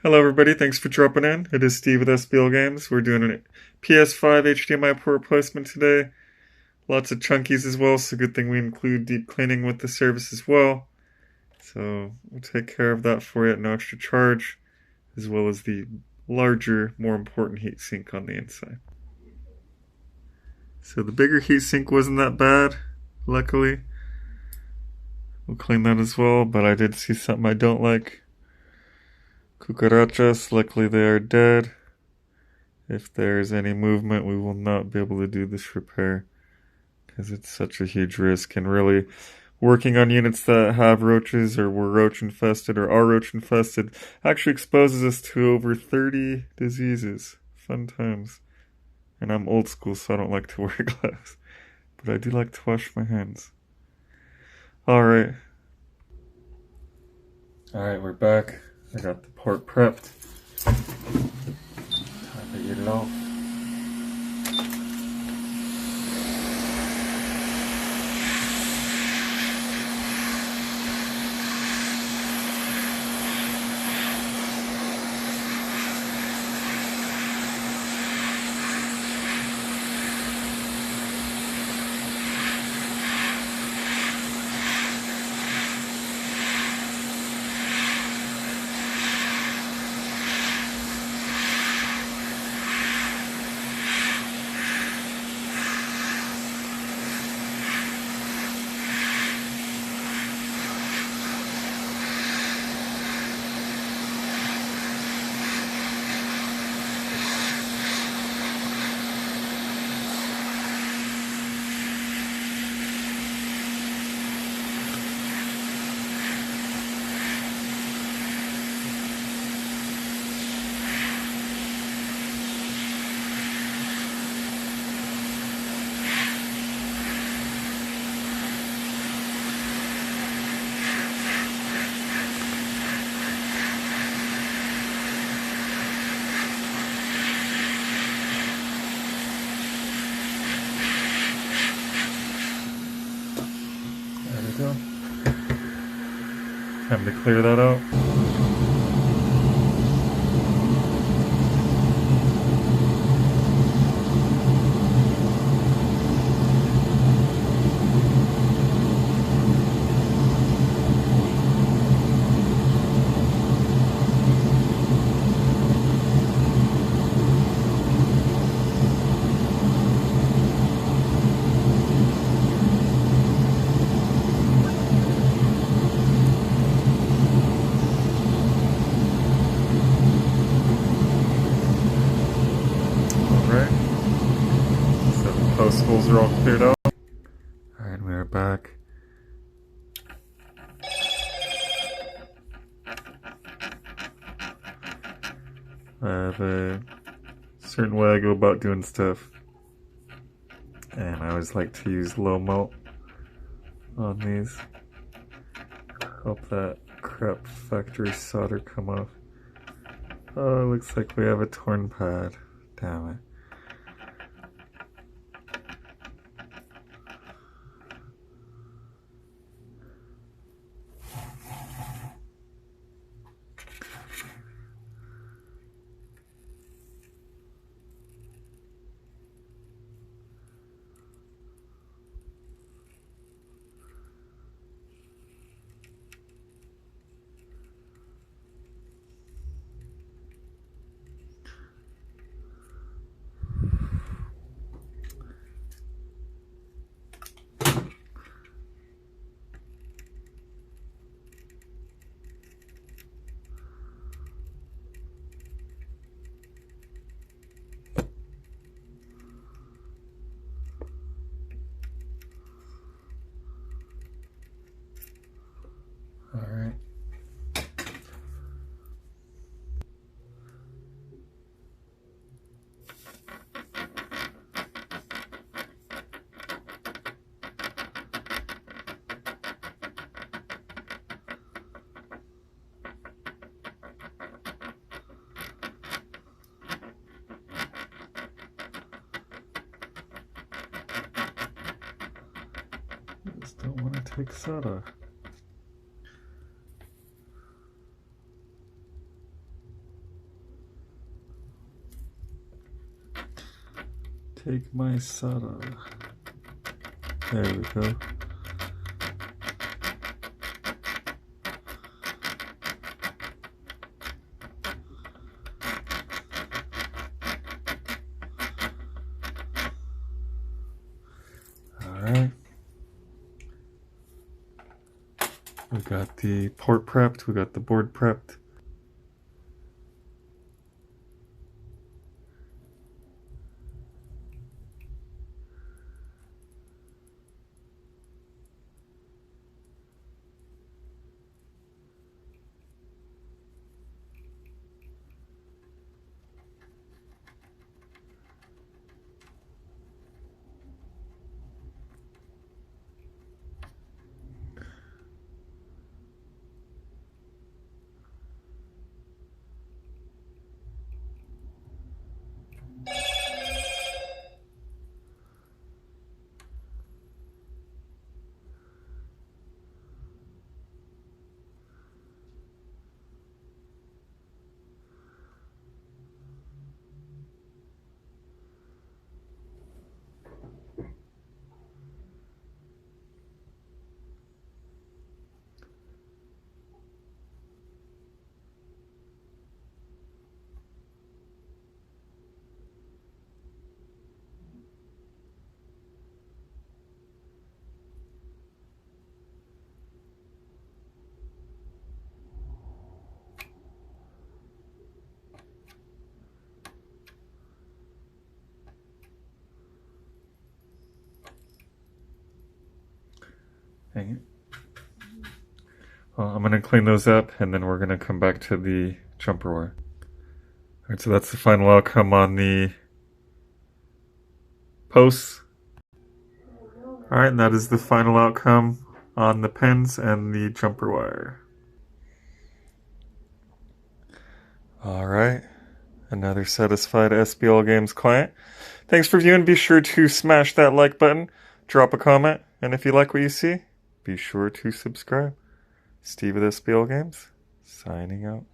Hello everybody, thanks for dropping in. It is Steve with SBL Games. We're doing a PS5 HDMI Port Replacement today. Lots of chunkies as well, so good thing we include deep cleaning with the service as well. So we'll take care of that for you at no extra charge, as well as the larger, more important heatsink on the inside. So the bigger heatsink wasn't that bad, luckily. We'll clean that as well, but I did see something I don't like. Cucarachas, luckily they are dead. If there is any movement, we will not be able to do this repair because it's such a huge risk. And really, working on units that have roaches or were roach infested or are roach infested actually exposes us to over 30 diseases. Fun times. And I'm old school, so I don't like to wear gloves. But I do like to wash my hands. Alright. Alright, we're back. I got the port prepped. Time to get it off. There we go. Time to clear that out. Alright. So the post holes are all cleared out. Alright, we are back. I have a certain way I go about doing stuff. And I always like to use low melt on these. Help that crap factory solder come off. Oh, it looks like we have a torn pad. Damn it. Alright. I just don't want to take soda. take my SATA. There we go. Alright. We got the port prepped, we got the board prepped. Dang it. Well, I'm going to clean those up and then we're going to come back to the jumper wire. Alright, so that's the final outcome on the posts. Alright, and that is the final outcome on the pins and the jumper wire. Alright, another satisfied SBL Games client. Thanks for viewing. Be sure to smash that like button, drop a comment, and if you like what you see, be sure to subscribe. Steve with SBL Games, signing out.